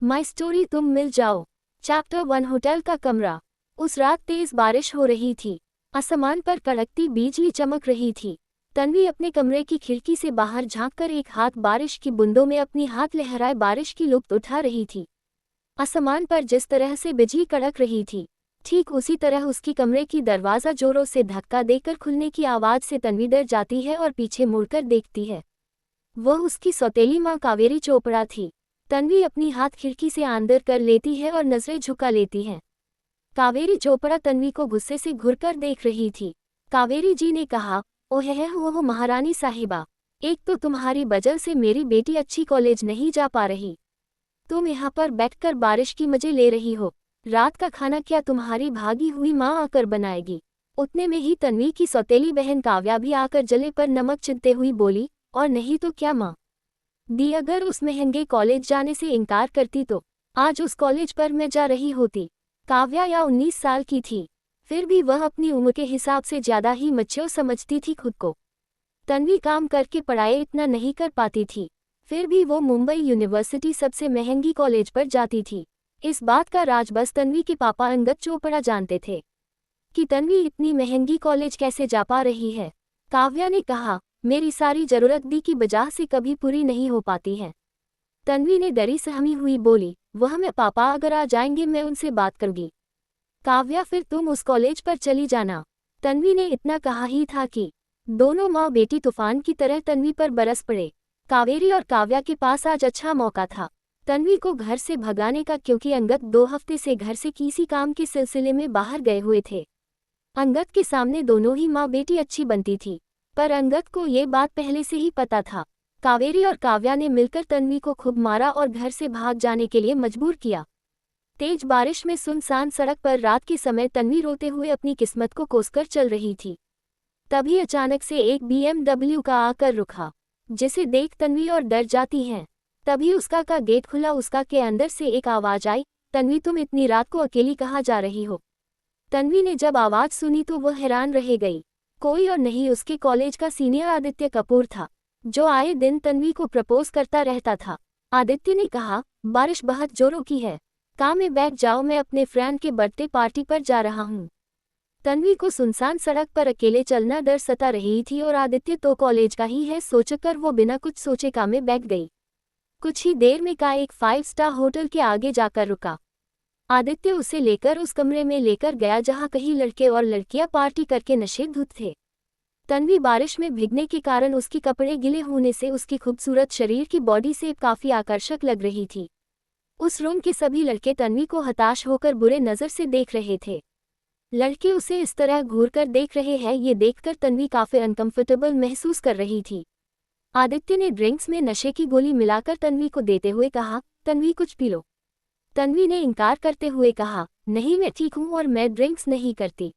My story तुम मिल जाओ। Chapter 1 hotel का कमरा। उस रात तेज बारिश हो रही थी। आसमान पर कड़कती बिजली चमक रही थी। तन्वी अपने कमरे की खिड़की से बाहर झांककर एक हाथ बारिश की बूंदों में अपनी हाथ लहराए बारिश की लुत्फ उठा रही थी। आसमान पर जिस तरह से बिजली कड़क रही थी, ठीक उसी तरह उसकी कमरे की दरवाज़ा जोरों से धक्का देकर खुलने की आवाज़ से तन्वी डर जाती है और पीछे मुड़कर देखती है। वह उसकी सौतेली माँ कावेरी चोपड़ा थी। तन्वी अपनी हाथ खिड़की से अंदर कर लेती है और नजरें झुका लेती है। कावेरी चोपड़ा तन्वी को गुस्से से घुरकर देख रही थी। कावेरी जी ने कहा, ओह वो महारानी साहिबा, एक तो तुम्हारी वजह से मेरी बेटी अच्छी कॉलेज नहीं जा पा रही। तुम यहाँ पर बैठकर बारिश की मजे ले रही हो। रात का खाना क्या तुम्हारी भागी हुई माँ आकर बनाएगी? उतने में ही तन्वी की सौतेली बहन काव्या भी आकर जले पर नमक चिनते हुई बोली, और नहीं तो क्या माँ दी, अगर उस महंगे कॉलेज जाने से इनकार करती तो आज उस कॉलेज पर मैं जा रही होती। काव्या या 19 साल की थी, फिर भी वह अपनी उम्र के हिसाब से ज्यादा ही मैच्योर समझती थी खुद को। तन्वी काम करके पढ़ाई इतना नहीं कर पाती थी, फिर भी वो मुंबई यूनिवर्सिटी सबसे महंगी कॉलेज पर जाती थी। इस बात का राज बस तन्वी के पापा अंगद चोपड़ा जानते थे कि तन्वी इतनी महंगी कॉलेज कैसे जा पा रही है। काव्या ने कहा, मेरी सारी जरूरत दी की वजह से कभी पूरी नहीं हो पाती है। तन्वी ने डरी सहमी हुई बोली, वह मैं पापा अगर आ जाएंगे मैं उनसे बात करूंगी। काव्या फिर तुम उस कॉलेज पर चली जाना। तन्वी ने इतना कहा ही था कि दोनों माँ बेटी तूफान की तरह तन्वी पर बरस पड़े। कावेरी और काव्या के पास आज अच्छा मौका था तन्वी को घर से भगाने का, क्योंकि अंगद 2 हफ्ते से घर से किसी काम के सिलसिले में बाहर गए हुए थे। अंगद के सामने दोनों ही माँ बेटी अच्छी बनती थी, पर अंगद को ये बात पहले से ही पता था। कावेरी और काव्या ने मिलकर तन्वी को खूब मारा और घर से भाग जाने के लिए मजबूर किया। तेज बारिश में सुनसान सड़क पर रात के समय तन्वी रोते हुए अपनी किस्मत को कोसकर चल रही थी। तभी अचानक से एक BMW का आकर रुका, जिसे देख तन्वी और डर जाती है। तभी उसका का गेट खुला। उसका के अंदर से एक आवाज आई, तन्वी तुम इतनी रात को अकेली कहाँ जा रही हो? तन्वी ने जब आवाज सुनी तो वह हैरान रह गई। कोई और नहीं, उसके कॉलेज का सीनियर आदित्य कपूर था, जो आए दिन तन्वी को प्रपोज करता रहता था। आदित्य ने कहा, बारिश बहुत जोरों की है, कार में बैठ जाओ, मैं अपने फ्रेंड के बर्थडे पार्टी पर जा रहा हूँ। तन्वी को सुनसान सड़क पर अकेले चलना डर सता रही थी और आदित्य तो कॉलेज का ही है सोचकर वो बिना कुछ सोचे कार में बैठ गई। कुछ ही देर में का एक 5 स्टार होटल के आगे जाकर रुका। आदित्य उसे लेकर उस कमरे में लेकर गया जहां कई लड़के और लड़कियां पार्टी करके नशे धुत थे। तन्वी बारिश में भीगने के कारण उसके कपड़े गिले होने से उसकी खूबसूरत शरीर की बॉडी से काफी आकर्षक लग रही थी। उस रूम के सभी लड़के तन्वी को हताश होकर बुरे नजर से देख रहे थे। लड़के उसे इस तरह घूरकर देख रहे हैं ये देखकर तन्वी काफी अनकंफर्टेबल महसूस कर रही थी। आदित्य ने ड्रिंक्स में नशे की गोली मिलाकर तन्वी को देते हुए कहा, तन्वी कुछ पी लो। तन्वी ने इनकार करते हुए कहा, नहीं मैं ठीक हूँ और मैं ड्रिंक्स नहीं करती।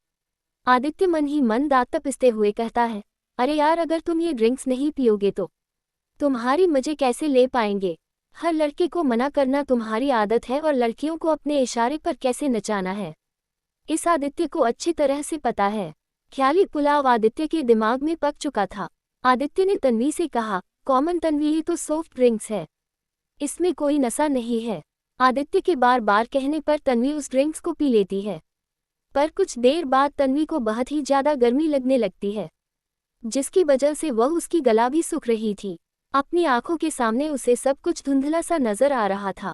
आदित्य मन ही मन दांत पिसते हुए कहता है, अरे यार अगर तुम ये ड्रिंक्स नहीं पियोगे तो तुम्हारी मजे कैसे ले पाएंगे? हर लड़के को मना करना तुम्हारी आदत है और लड़कियों को अपने इशारे पर कैसे नचाना है, इस आदित्य को अच्छी तरह से पता है। ख्याली पुलाव आदित्य के दिमाग में पक चुका था। आदित्य ने तन्वी से कहा, कॉमन तन्वी ये तो सॉफ्ट ड्रिंक्स है, इसमें कोई नशा नहीं है। आदित्य के बार बार कहने पर तन्वी उस ड्रिंक्स को पी लेती है, पर कुछ देर बाद तन्वी को बहुत ही ज्यादा गर्मी लगने लगती है, जिसकी वजह से वह उसकी गला भी सूख रही थी। अपनी आंखों के सामने उसे सब कुछ धुंधला सा नजर आ रहा था।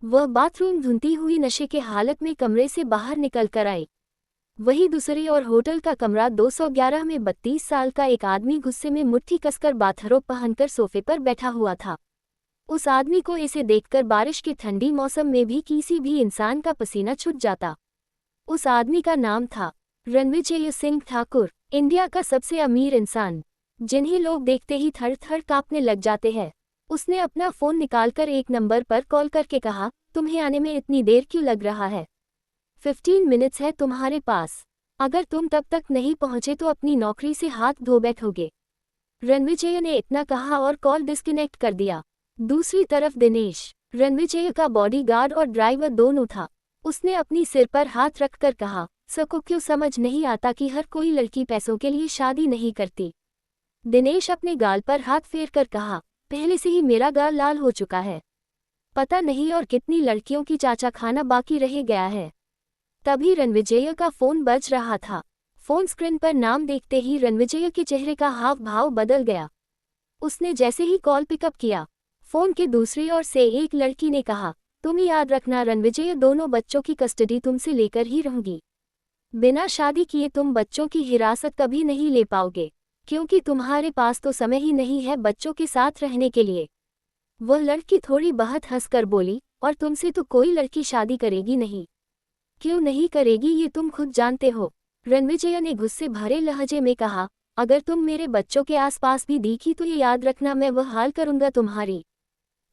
वह बाथरूम धुनती हुई नशे के हालत में कमरे से बाहर निकल कर आई। वही दूसरी और होटल का कमरा 211 में 32 साल का एक आदमी गुस्से में मुट्ठी कसकर बाथरोब पहनकर सोफे पर बैठा हुआ था। उस आदमी को इसे देखकर बारिश के ठंडी मौसम में भी किसी भी इंसान का पसीना छूट जाता। उस आदमी का नाम था रणविजय सिंह ठाकुर, इंडिया का सबसे अमीर इंसान, जिन्हें लोग देखते ही थर थर कांपने लग जाते हैं। उसने अपना फ़ोन निकालकर एक नंबर पर कॉल करके कहा, तुम्हें आने में इतनी देर क्यों लग रहा है? 15 मिनट्स है तुम्हारे पास, अगर तुम तब तक नहीं पहुंचे तो अपनी नौकरी से हाथ धो बैठोगे। रणविजय ने इतना कहा और कॉल डिस्कनेक्ट कर दिया। दूसरी तरफ दिनेश, रणविजय का बॉडीगार्ड और ड्राइवर दोनों था। उसने अपनी सिर पर हाथ रखकर कहा, सबको क्यों समझ नहीं आता कि हर कोई लड़की पैसों के लिए शादी नहीं करती? दिनेश अपने गाल पर हाथ फेर कर कहा, पहले से ही मेरा गाल लाल हो चुका है। पता नहीं और कितनी लड़कियों की चाचा खाना बाकी रह गया है। तभी रणविजय का फोन बज रहा था। फोन स्क्रीन पर नाम देखते ही रणविजय के चेहरे का हाव भाव बदल गया। उसने जैसे ही कॉल पिकअप किया, फोन के दूसरी ओर से एक लड़की ने कहा, तुम याद रखना रणविजय, दोनों बच्चों की कस्टडी तुमसे लेकर ही रहूंगी। बिना शादी किए तुम बच्चों की हिरासत कभी नहीं ले पाओगे, क्योंकि तुम्हारे पास तो समय ही नहीं है बच्चों के साथ रहने के लिए। वह लड़की थोड़ी बहुत हंसकर बोली, और तुमसे तो कोई लड़की शादी करेगी नहीं। क्यों नहीं करेगी ये तुम खुद जानते हो। रणविजय ने गुस्से भरे लहजे में कहा, अगर तुम मेरे बच्चों के आसपास भी दिखी तो ये याद रखना मैं वह हाल करूंगा तुम्हारी,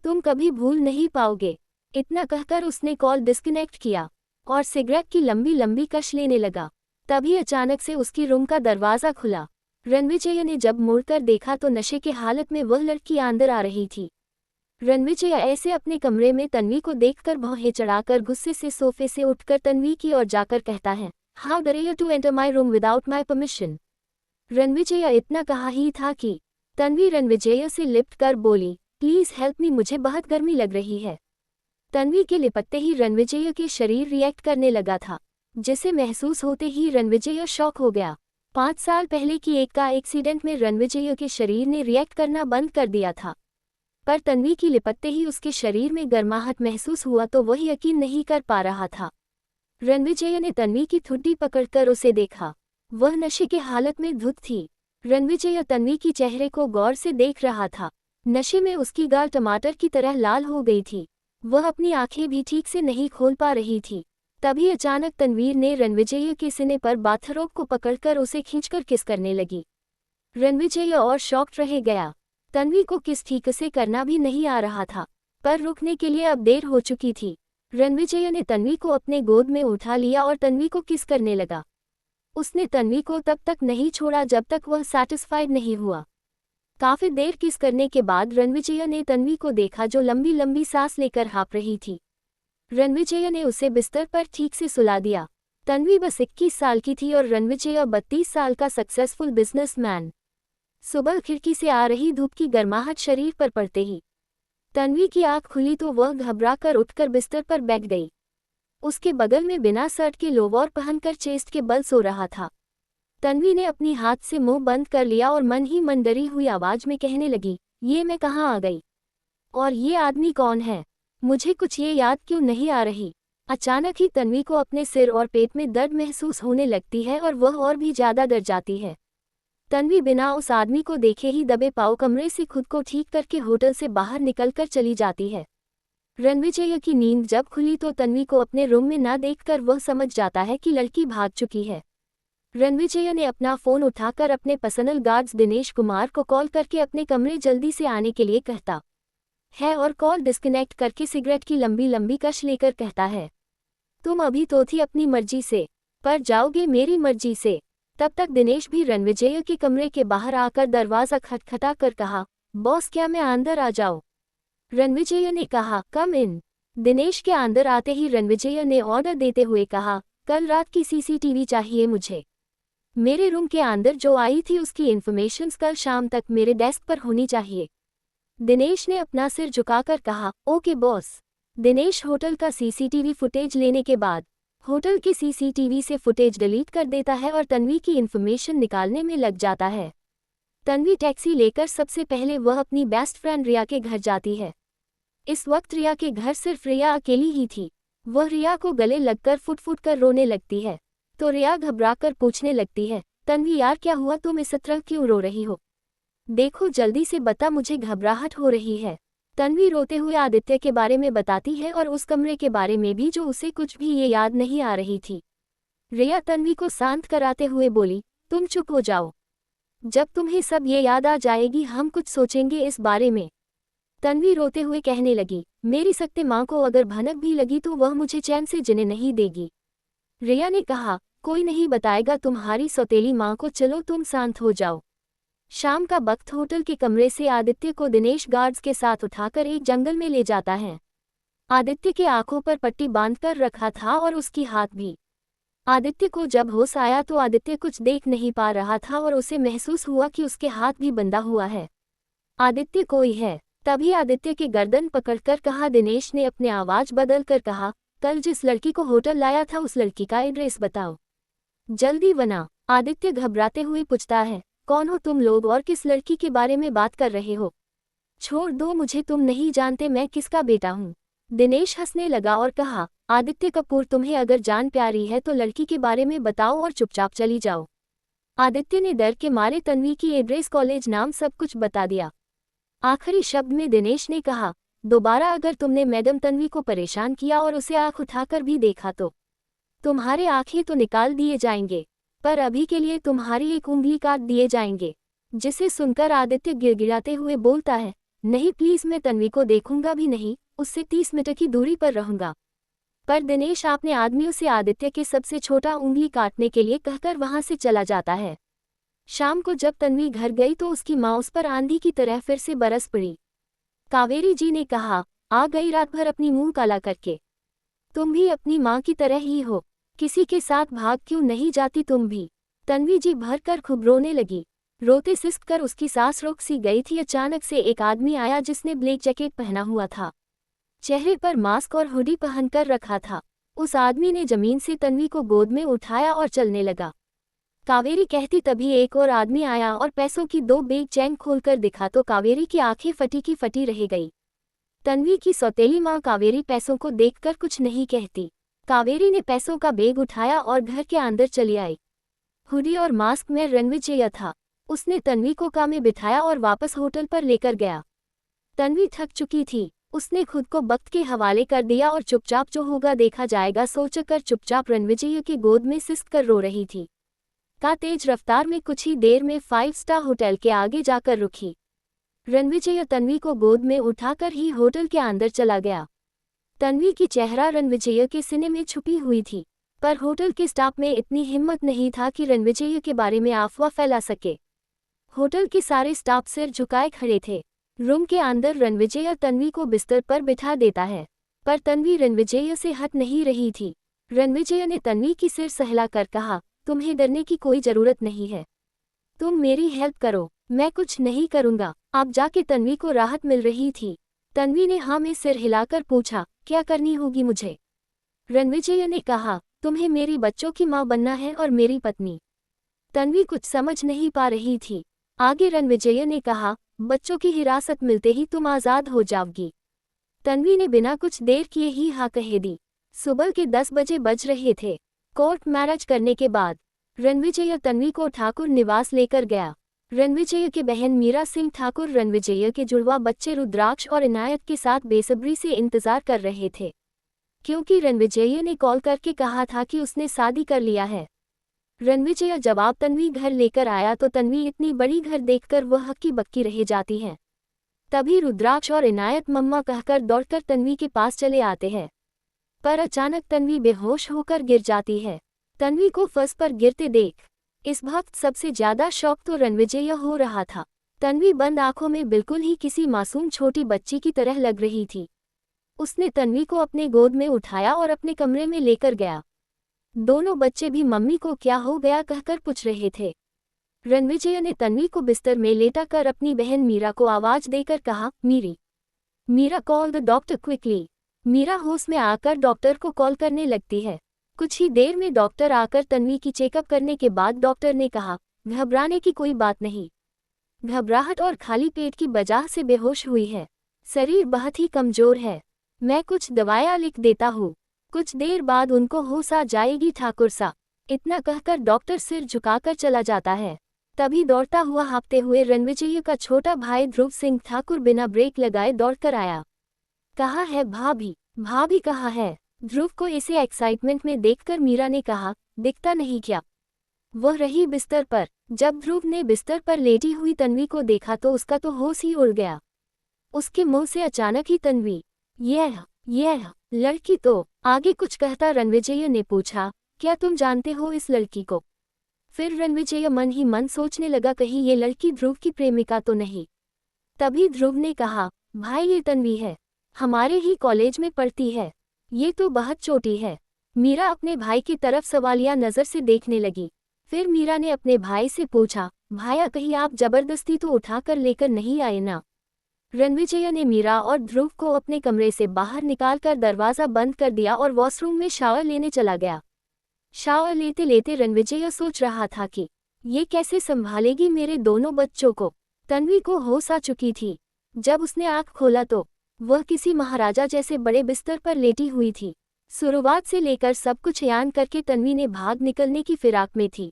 तुम कभी भूल नहीं पाओगे। इतना कहकर उसने कॉल डिस्कनेक्ट किया और सिगरेट की लंबी लंबी कश लेने लगा। तभी अचानक से उसकी रूम का दरवाज़ा खुला। रणविजय ने जब मुड़कर देखा तो नशे के हालत में वह लड़की अंदर आ रही थी। रणविजय ऐसे अपने कमरे में तन्वी को देखकर भौहें चढ़ाकर गुस्से से सोफे से उठकर तन्वी की ओर जाकर कहता है, how dare you to enter my room without my permission. Ranvijay इतना कहा ही था कि तन्वी रणविजय से लिपट कर बोली, प्लीज हेल्प मी, मुझे बहुत गर्मी लग रही है। तन्वी के लिपटते ही रणविजय के शरीर रिएक्ट करने लगा था, जिसे महसूस होते ही रणविजय शॉक हो गया। 5 साल पहले की एक का एक्सीडेंट में रणविजय के शरीर ने रिएक्ट करना बंद कर दिया था, पर तन्वी की लिपटते ही उसके शरीर में गर्माहट महसूस हुआ तो वह यकीन नहीं कर पा रहा था। रणविजय ने तन्वी की ठुड्डी पकड़कर उसे देखा। वह नशे के हालत में धुत थी। रणविजय तन्वी की चेहरे को गौर से देख रहा था। नशे में उसकी गाल टमाटर की तरह लाल हो गई थी। वह अपनी आंखें भी ठीक से नहीं खोल पा रही थी। तभी अचानक तनवीर ने रणविजय के सीने पर बाथरोब को पकड़कर उसे खींचकर किस करने लगी। रणविजय और शॉक्ड रह गया। तन्वी को किस ठीक से करना भी नहीं आ रहा था, पर रुकने के लिए अब देर हो चुकी थी। रणविजय ने तन्वी को अपने गोद में उठा लिया और तन्वी को किस करने लगा। उसने तन्वी को तब तक नहीं छोड़ा जब तक वह सैटिस्फाइड नहीं हुआ। काफी देर किस करने के बाद रणविजय ने तन्वी को देखा जो लंबी लंबी सांस लेकर हाँफ रही थी। रणविजय ने उसे बिस्तर पर ठीक से सुला दिया। तन्वी बस 21 साल की थी और रणविजय 32 साल का सक्सेसफुल बिजनेसमैन। सुबह खिड़की से आ रही धूप की गर्माहट शरीर पर पड़ते ही तन्वी की आंख खुली तो वह घबराकर उठकर बिस्तर पर बैठ गई। उसके बगल में बिना शर्ट के लोवर पहनकर चेस्ट के बल सो रहा था। तन्वी ने अपनी हाथ से मुंह बंद कर लिया और मन ही मन डरी हुई आवाज में कहने लगी, ये मैं कहाँ आ गई? और ये आदमी कौन है? मुझे कुछ ये याद क्यों नहीं आ रही? अचानक ही तन्वी को अपने सिर और पेट में दर्द महसूस होने लगती है और वह और भी ज्यादा डर जाती है। तन्वी बिना उस आदमी को देखे ही दबे पांव कमरे से खुद को ठीक करके होटल से बाहर निकलकर चली जाती है। रणविजय की नींद जब खुली तो तन्वी को अपने रूम में ना देखकर वह समझ जाता है कि लड़की भाग चुकी है। रणविजय ने अपना फोन उठाकर अपने पर्सनल गार्ड्स दिनेश कुमार को कॉल करके अपने कमरे जल्दी से आने के लिए कहता है और कॉल डिस्कनेक्ट करके सिगरेट की लंबी लंबी कश लेकर कहता है, तुम अभी तो थी अपनी मर्जी से, पर जाओगे मेरी मर्जी से। तब तक दिनेश भी रणविजय के कमरे के बाहर आकर दरवाजा खटखटा कर कहा, बॉस क्या मैं अंदर आ जाऊं? रणविजय ने कहा, कम इन। दिनेश के अंदर आते ही रणविजय ने ऑर्डर देते हुए कहा, कल रात की सीसीटीवी चाहिए मुझे। मेरे रूम के अंदर जो आई थी उसकी इन्फॉर्मेशंस कल शाम तक मेरे डेस्क पर होनी चाहिए। दिनेश ने अपना सिर झुकाकर कहा, ओके बॉस। दिनेश होटल का सीसीटीवी फुटेज लेने के बाद होटल की सीसीटीवी से फुटेज डिलीट कर देता है और तन्वी की इन्फॉर्मेशन निकालने में लग जाता है। तन्वी टैक्सी लेकर सबसे पहले वह अपनी बेस्ट फ्रेंड रिया के घर जाती है। इस वक्त रिया के घर सिर्फ रिया अकेली ही थी। वह रिया को गले लगकर फुट फुट कर रोने लगती है, तो रिया घबराकर पूछने लगती है, तन्वी यार क्या हुआ, तुम इस तरह क्यों रो रही हो? देखो जल्दी से बता, मुझे घबराहट हो रही है। तन्वी रोते हुए आदित्य के बारे में बताती है और उस कमरे के बारे में भी जो उसे कुछ भी ये याद नहीं आ रही थी। रिया तन्वी को शांत कराते हुए बोली, तुम चुप हो जाओ, जब तुम्हें सब ये याद आ जाएगी हम कुछ सोचेंगे इस बारे में। तन्वी रोते हुए कहने लगी, मेरी सख्ते माँ को अगर भनक भी लगी तो वह मुझे चैन से जीने नहीं देगी। रिया ने कहा, कोई नहीं बताएगा तुम्हारी सौतेली माँ को, चलो तुम शांत हो जाओ। शाम का वक्त होटल के कमरे से आदित्य को दिनेश गार्ड्स के साथ उठाकर एक जंगल में ले जाता है। आदित्य के आंखों पर पट्टी बांधकर रखा था और उसकी हाथ भी। आदित्य को जब होश आया तो आदित्य कुछ देख नहीं पा रहा था और उसे महसूस हुआ कि उसके हाथ भी बंधा हुआ है। आदित्य कोई है, तभी आदित्य के गर्दन पकड़कर कहा। दिनेश ने अपने आवाज बदल कर कहा, कल जिस लड़की को होटल लाया था उस लड़की का एड्रेस बताओ, जल्दी बना। आदित्य घबराते हुए पूछता है, कौन हो तुम लोग और किस लड़की के बारे में बात कर रहे हो? छोड़ दो मुझे, तुम नहीं जानते मैं किसका बेटा हूँ। दिनेश हंसने लगा और कहा, आदित्य कपूर, तुम्हें अगर जान प्यारी है तो लड़की के बारे में बताओ और चुपचाप चली जाओ। आदित्य ने डर के मारे तन्वी की एड्रेस, कॉलेज, नाम सब कुछ बता दिया। आखिरी शब्द में दिनेश ने कहा, दोबारा अगर तुमने मैडम तन्वी को परेशान किया और उसे आंख उठाकर भी देखा तो तुम्हारे आंखें तो निकाल दिए जाएंगे, पर अभी के लिए तुम्हारी एक उंगली काट दिए जाएंगे। जिसे सुनकर आदित्य गिड़गिड़ाते हुए बोलता है, नहीं प्लीज, मैं तन्वी को देखूंगा भी नहीं, उससे 30 मीटर की दूरी पर रहूंगा। पर दिनेश अपने आदमियों से आदित्य के सबसे छोटा उंगली काटने के लिए कहकर वहां से चला जाता है। शाम को जब तन्वी घर गई तो उसकी माँ उस पर आंधी की तरह फिर से बरस पड़ी। कावेरी जी ने कहा, आ गई रात भर अपनी मुंह काला करके, तुम भी अपनी माँ की तरह ही हो, किसी के साथ भाग क्यों नहीं जाती तुम भी? तन्वी जी भर कर खूब रोने लगी। रोते सिसक कर उसकी सांस रुक सी गई थी। अचानक से एक आदमी आया जिसने ब्लैक जैकेट पहना हुआ था, चेहरे पर मास्क और हुडी पहनकर रखा था। उस आदमी ने जमीन से तन्वी को गोद में उठाया और चलने लगा। कावेरी कहती तभी एक और आदमी आया और पैसों की 2 बैग चैन खोलकर दिखा तो कावेरी की आंखें फटी की फटी रह गई। तन्वी की सौतेली माँ कावेरी पैसों को देखकर कुछ नहीं कहती। कावेरी ने पैसों का बैग उठाया और घर के अंदर चली आई। हुडी और मास्क में रणविजय था। उसने तन्वी को कार में बिठाया और वापस होटल पर लेकर गया। तन्वी थक चुकी थी, उसने खुद को वक्त के हवाले कर दिया और चुपचाप जो होगा देखा जाएगा सोचकर चुपचाप रणविजय के गोद में सिसक कर रो रही थी। का तेज रफ्तार में कुछ ही देर में 5 स्टार होटल के आगे जाकर रुकी। रणविजय तन्वी को गोद में उठाकर ही होटल के अंदर चला गया। तन्वी की चेहरा रणविजय के सीने में छुपी हुई थी, पर होटल के स्टाफ में इतनी हिम्मत नहीं था कि रणविजय के बारे में अफवाह फैला सके। होटल के सारे स्टाफ सिर झुकाए खड़े थे। रूम के अंदर रणविजय तन्वी को बिस्तर पर बिठा देता है, पर तन्वी रणविजय से हट नहीं रही थी। रणविजय ने तन्वी की सिर सहलाकर कहा, तुम्हें डरने की कोई जरूरत नहीं है, तुम मेरी हेल्प करो, मैं कुछ नहीं करूंगा। अब जाके तन्वी को राहत मिल रही थी। तन्वी ने हाँ में सिर हिलाकर पूछा, क्या करनी होगी मुझे? रणविजय ने कहा, तुम्हें मेरी बच्चों की माँ बनना है और मेरी पत्नी। तन्वी कुछ समझ नहीं पा रही थी। आगे रणविजय ने कहा, बच्चों की हिरासत मिलते ही तुम आज़ाद हो जाओगी। तन्वी ने बिना कुछ देर किए ही हाँ कह दी। सुबह के 10 बजे बज रहे थे। कोर्ट मैरिज करने के बाद रणविजय तन्वी को ठाकुर निवास लेकर गया। रणविजय के बहन मीरा सिंह ठाकुर रणविजय के जुड़वा बच्चे रुद्राक्ष और इनायत के साथ बेसब्री से इंतजार कर रहे थे, क्योंकि रणविजय ने कॉल करके कहा था कि उसने शादी कर लिया है। रणविजय जवाब तन्वी घर लेकर आया तो तन्वी इतनी बड़ी घर देखकर वह हक्की बक्की रह जाती है। तभी रुद्राक्ष और इनायत मम्मा कहकर दौड़कर तन्वी के पास चले आते हैं, पर अचानक तन्वी बेहोश होकर गिर जाती है। तन्वी को फर्श पर गिरते देख इस वक्त सबसे ज्यादा शौक तो रणविजय हो रहा था। तन्वी बंद आंखों में बिल्कुल ही किसी मासूम छोटी बच्ची की तरह लग रही थी। उसने तन्वी को अपने गोद में उठाया और अपने कमरे में लेकर गया। दोनों बच्चे भी मम्मी को क्या हो गया कहकर पूछ रहे थे। रणविजय ने तन्वी को बिस्तर में लेटा कर अपनी बहन मीरा को आवाज देकर कहा, Miri. Meera call the doctor quickly. Meera होश में आकर डॉक्टर को कॉल करने लगती है। कुछ ही देर में डॉक्टर आकर तन्वी की चेकअप करने के बाद डॉक्टर ने कहा, घबराने की कोई बात नहीं, घबराहट और खाली पेट की वजह से बेहोश हुई है, शरीर बहुत ही कमजोर है, मैं कुछ दवाइयाँ लिख देता हूँ, कुछ देर बाद उनको होश आ जाएगी ठाकुर सा। इतना कहकर डॉक्टर सिर झुकाकर चला जाता है। तभी दौड़ता हुआ हाँफते हुए रणविजय का छोटा भाई ध्रुव सिंह ठाकुर बिना ब्रेक लगाए दौड़कर आया। कहाँ है भाभी? भाभी कहाँ है? ध्रुव को इसे एक्साइटमेंट में देखकर मीरा ने कहा, दिखता नहीं क्या? वह रही बिस्तर पर। जब ध्रुव ने बिस्तर पर लेटी हुई तन्वी को देखा तो उसका तो होश ही उड़ गया। उसके मुंह से अचानक ही तन्वी, यह लड़की तो। आगे कुछ कहता रणविजय ने पूछा, क्या तुम जानते हो इस लड़की को? फिर रणविजय मन ही मन सोचने लगा, कहीं ये लड़की ध्रुव की प्रेमिका तो नहीं। तभी ध्रुव ने कहा, भाई ये तन्वी है, हमारे ही कॉलेज में पढ़ती है, ये तो बहुत छोटी है। मीरा अपने भाई की तरफ सवालिया नजर से देखने लगी। फिर मीरा ने अपने भाई से पूछा, भाया कहीं आप जबरदस्ती तो उठाकर लेकर नहीं आए ना? रणविजय ने मीरा और ध्रुव को अपने कमरे से बाहर निकालकर दरवाज़ा बंद कर दिया और वॉशरूम में शावर लेने चला गया। शावर लेते लेते रणविजय सोच रहा था कि ये कैसे संभालेगी मेरे दोनों बच्चों को। तन्वी को होश आ चुकी थी। जब उसने आँख खोला तो वह किसी महाराजा जैसे बड़े बिस्तर पर लेटी हुई थी। शुरुआत से लेकर सब कुछ यान करके तन्वी ने भाग निकलने की फिराक में थी।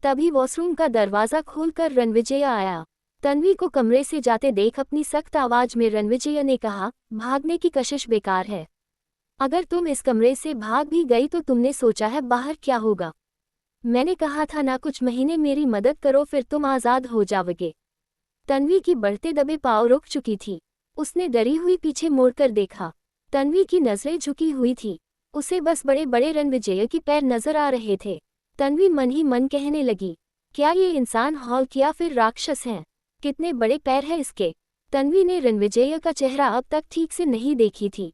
तभी वॉशरूम का दरवाज़ा खोलकर रणविजय आया। तन्वी को कमरे से जाते देख अपनी सख्त आवाज में रणविजय ने कहा, भागने की कशिश बेकार है। अगर तुम इस कमरे से भाग भी गई तो तुमने सोचा है बाहर क्या होगा? मैंने कहा था ना, कुछ महीने मेरी मदद करो फिर तुम आज़ाद हो जाओगे। तन्वी की बढ़ते दबे पाँव रुक चुकी थी। उसने डरी हुई पीछे मुड़कर देखा। तन्वी की नजरें झुकी हुई थी। उसे बस बड़े बड़े रणविजय के पैर नजर आ रहे थे। तन्वी मन ही मन कहने लगी, क्या ये इंसान हॉल्क या फिर राक्षस हैं? कितने बड़े पैर हैं इसके। तन्वी ने रणविजय का चेहरा अब तक ठीक से नहीं देखी थी।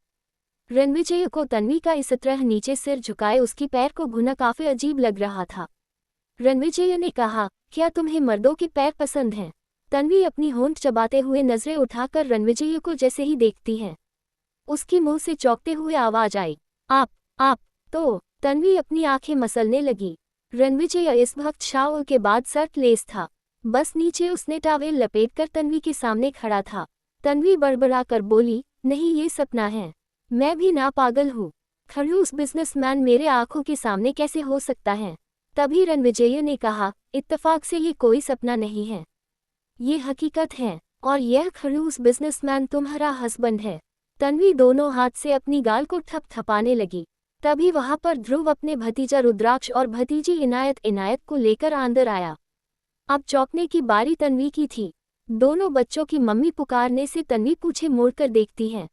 रणविजय को तन्वी का इस तरह नीचे सिर झुकाए उसकी पैर को भुना काफी अजीब लग रहा था। रणविजय ने कहा, क्या तुम्हें मर्दों के पैर पसंद हैं? तन्वी अपनी होंठ चबाते हुए नजरें उठाकर रणविजय को जैसे ही देखती है उसकी मुंह से चौंकते हुए आवाज आई, आप तो। तन्वी अपनी आंखें मसलने लगी। रणविजय इस वक्त शावर के बाद शर्टलेस था। बस नीचे उसने टॉवेल लपेटकर तन्वी के सामने खड़ा था। तन्वी बड़बड़ाकर बोली, नहीं ये सपना है। मैं भी ना पागल हूँ। खड़ूस बिजनेसमैन मेरे आंखों के सामने कैसे हो सकता है? तभी रणविजय ने कहा, इत्तेफाक से ये कोई सपना नहीं है, ये हकीकत है, और यह खड़ूस बिजनेसमैन तुम्हारा हस्बैंड है। तन्वी दोनों हाथ से अपनी गाल को थपथपाने लगी। तभी वहां पर ध्रुव अपने भतीजा रुद्राक्ष और भतीजी इनायत को लेकर अंदर आया। अब चौंकने की बारी तन्वी की थी। दोनों बच्चों की मम्मी पुकारने से तन्वी पीछे मुड़कर देखती है।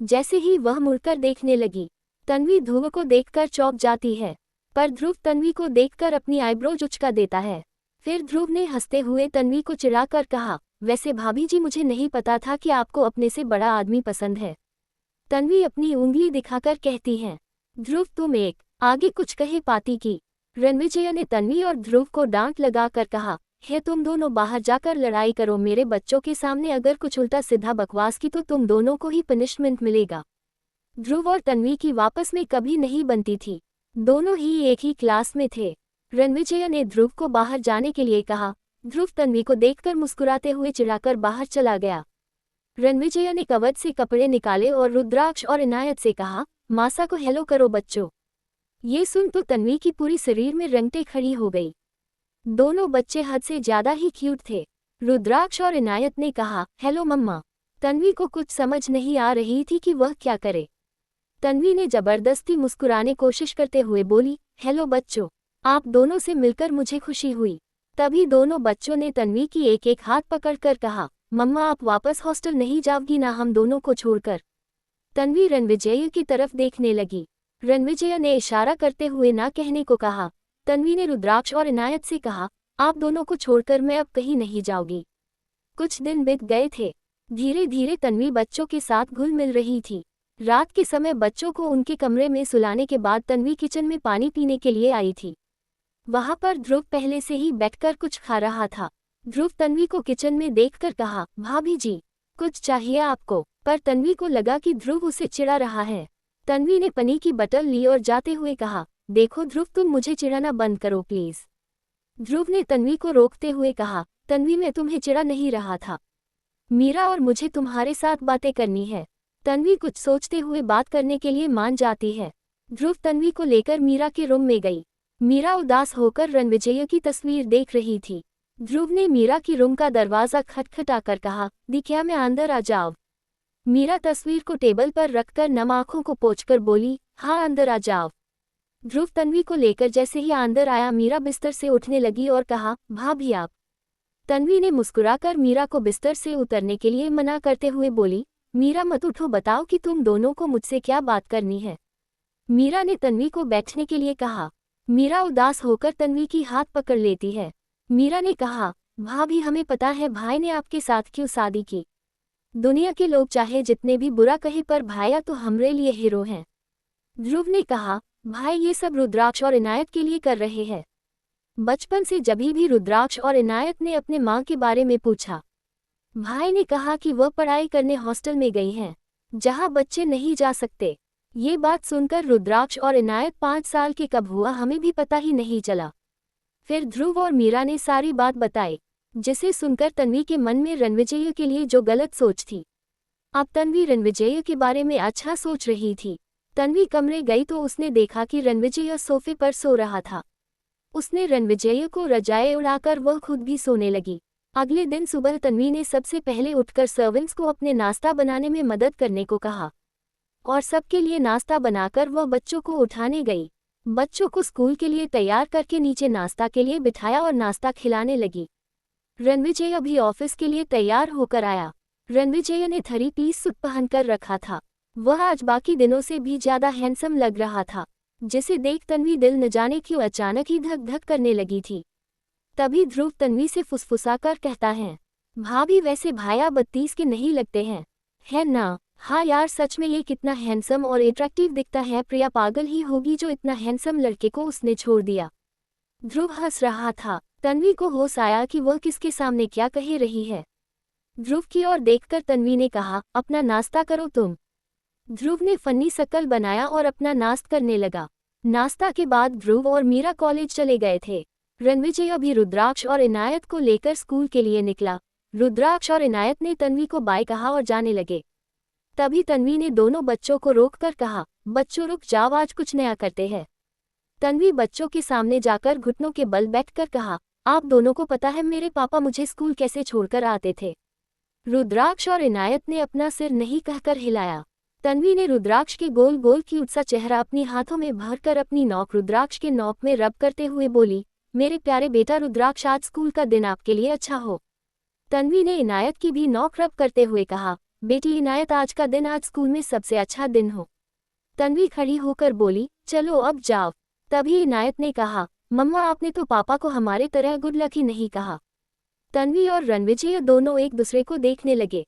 जैसे ही वह मुड़कर देखने लगी, तन्वी ध्रुव को देखकर चौंक जाती है, पर ध्रुव तन्वी को देखकर अपनी आईब्रो उचका देता है। फिर ध्रुव ने हंसते हुए तन्वी को चिढ़ाकर कहा, वैसे भाभी जी मुझे नहीं पता था कि आपको अपने से बड़ा आदमी पसंद है। तन्वी अपनी उंगली दिखाकर कहती है, ध्रुव तुम एक आगे कुछ कहे पाती की। रणविजय ने तन्वी और ध्रुव को डांट लगाकर कहा, हे तुम दोनों बाहर जाकर लड़ाई करो, मेरे बच्चों के सामने अगर कुछ उल्टा सीधा बकवास की तो तुम दोनों को ही पनिशमेंट मिलेगा। ध्रुव और तन्वी की वापस में कभी नहीं बनती थी। दोनों ही एक ही क्लास में थे। रणविजय ने ध्रुव को बाहर जाने के लिए कहा। ध्रुव तन्वी को देखकर मुस्कुराते हुए चिढ़ाकर बाहर चला गया। रणविजय ने कवच से कपड़े निकाले और रुद्राक्ष और इनायत से कहा, मासा को हेलो करो बच्चों। ये सुन तो तन्वी की पूरी शरीर में रंगटे खड़ी हो गई। दोनों बच्चे हद से ज्यादा ही क्यूट थे। रुद्राक्ष और इनायत ने कहा, हेलो मम्मा। तन्वी को कुछ समझ नहीं आ रही थी कि वह क्या करे। तन्वी ने जबरदस्ती मुस्कुराने कोशिश करते हुए बोली, हेलो बच्चों, आप दोनों से मिलकर मुझे खुशी हुई। तभी दोनों बच्चों ने तन्वी की एक एक हाथ पकड़कर कहा, मम्मा आप वापस हॉस्टल नहीं जाओगी ना हम दोनों को छोड़कर? तन्वी रणविजय की तरफ देखने लगी। रणविजय ने इशारा करते हुए ना कहने को कहा। तन्वी ने रुद्राक्ष और इनायत से कहा, आप दोनों को छोड़कर मैं अब कहीं नहीं जाऊंगी। कुछ दिन बीत गए थे। धीरे धीरे तन्वी बच्चों के साथ घुल मिल रही थी। रात के समय बच्चों को उनके कमरे में सुलाने के बाद तन्वी किचन में पानी पीने के लिए आई थी। वहां पर ध्रुव पहले से ही बैठकर कुछ खा रहा था। ध्रुव तन्वी को किचन में देखकर कहा, भाभी जी कुछ चाहिए आपको? पर तन्वी को लगा कि ध्रुव उसे चिढ़ा रहा है। तन्वी ने पनी की बटल ली और जाते हुए कहा, देखो ध्रुव तुम मुझे चिढ़ाना बंद करो प्लीज। ध्रुव ने तन्वी को रोकते हुए कहा, तन्वी मैं तुम्हें चिढ़ा नहीं रहा था, मीरा और मुझे तुम्हारे साथ बातें करनी है। तन्वी कुछ सोचते हुए बात करने के लिए मान जाती है। ध्रुव तन्वी को लेकर मीरा के रूम में गई। मीरा उदास होकर रणविजय की तस्वीर देख रही थी। ध्रुव ने मीरा की रूम का दरवाज़ा खटखटाकर कहा, दी क्या मैं अंदर आ जाऊं? मीरा तस्वीर को टेबल पर रखकर नम आंखों को पोंछकर बोली, हाँ अंदर आ जाओ। ध्रुव तन्वी को लेकर जैसे ही अंदर आया मीरा बिस्तर से उठने लगी और कहा, भाभी आप। तन्वी ने मुस्कुराकर मीरा को बिस्तर से उतरने के लिए मना करते हुए बोली, मीरा मत उठो, बताओ कि तुम दोनों को मुझसे क्या बात करनी है। मीरा ने तन्वी को बैठने के लिए कहा। मीरा उदास होकर तन्वी की हाथ पकड़ लेती है। मीरा ने कहा, भाभी हमें पता है भाई ने आपके साथ क्यों शादी की। दुनिया के लोग चाहे जितने भी बुरा कहे पर भाया तो हमरे लिए हीरो हैं। ध्रुव ने कहा, भाई ये सब रुद्राक्ष और इनायत के लिए कर रहे हैं। बचपन से जभी भी रुद्राक्ष और इनायत ने अपने माँ के बारे में पूछा भाई ने कहा कि वह पढ़ाई करने हॉस्टल में गई हैं, जहां बच्चे नहीं जा सकते। ये बात सुनकर रुद्राक्ष और इनायत 5 साल के कब हुआ हमें भी पता ही नहीं चला। फिर ध्रुव और मीरा ने सारी बात बताई, जिसे सुनकर तन्वी के मन में रणविजय के लिए जो गलत सोच थी, अब तन्वी रणविजय के बारे में अच्छा सोच रही थी। तन्वी कमरे गई तो उसने देखा कि रणविजय सोफे पर सो रहा था। उसने रणविजय को रजाई उड़ाकर वह खुद भी सोने लगी। अगले दिन सुबह तन्वी ने सबसे पहले उठकर सर्वेंट्स को अपने नाश्ता बनाने में मदद करने को कहा और सबके लिए नाश्ता बनाकर वह बच्चों को उठाने गई। बच्चों को स्कूल के लिए तैयार करके नीचे नाश्ता के लिए बिठाया और नाश्ता खिलाने लगी। रणविजय अभी ऑफिस के लिए तैयार होकर आया। रणविजय ने 3 पीस सूट पहनकर रखा था। वह आज बाकी दिनों से भी ज्यादा हैंडसम लग रहा था, जिसे देख तन्वी दिल न जाने क्यों अचानक ही धक धक करने लगी थी। तभी ध्रुव तन्वी से फुसफुसाकर कहता है, भाभी वैसे भाया 32 के नहीं लगते हैं, है ना? हाँ यार, सच में ये कितना हैंडसम और अट्रैक्टिव दिखता है। प्रिया पागल ही होगी जो इतना हैंडसम लड़के को उसने छोड़ दिया। ध्रुव हंस रहा था। तन्वी को होश आया कि वह किसके सामने क्या कह रही है। ध्रुव की ओर देखकर तन्वी ने कहा, अपना नाश्ता करो तुम। ध्रुव ने फन्नी शक्ल बनाया और अपना नाश्ता करने लगा। नाश्ता के बाद ध्रुव और मीरा कॉलेज चले गए थे। रणविजय अभी रुद्राक्ष और इनायत को लेकर स्कूल के लिए निकला। रुद्राक्ष और इनायत ने तन्वी को बाय कहा और जाने लगे। तभी तन्वी ने दोनों बच्चों को रोककर कहा, बच्चों रुक जाओ, आज कुछ नया करते हैं। तन्वी बच्चों के सामने जाकर घुटनों के बल बैठकर कहा, आप दोनों को पता है मेरे पापा मुझे स्कूल कैसे छोड़कर आते थे? रुद्राक्ष और इनायत ने अपना सिर नहीं कहकर हिलाया। तन्वी ने रुद्राक्ष के गोल गोल क्यूट सा चेहरा अपनी हाथों में भरकर अपनी नोक रुद्राक्ष के नोक में रब करते हुए बोली, मेरे प्यारे बेटा रुद्राक्ष, आज स्कूल का दिन आपके लिए अच्छा हो। तन्वी ने इनायत की भी नोक रब करते हुए कहा, बेटी इनायत, आज का दिन आज स्कूल में सबसे अच्छा दिन हो। तन्वी खड़ी होकर बोली, चलो अब जाओ। तभी इनायत ने कहा, मम्मा आपने तो पापा को हमारे तरह गुड लक ही नहीं कहा। तन्वी और रणविजय दोनों एक दूसरे को देखने लगे।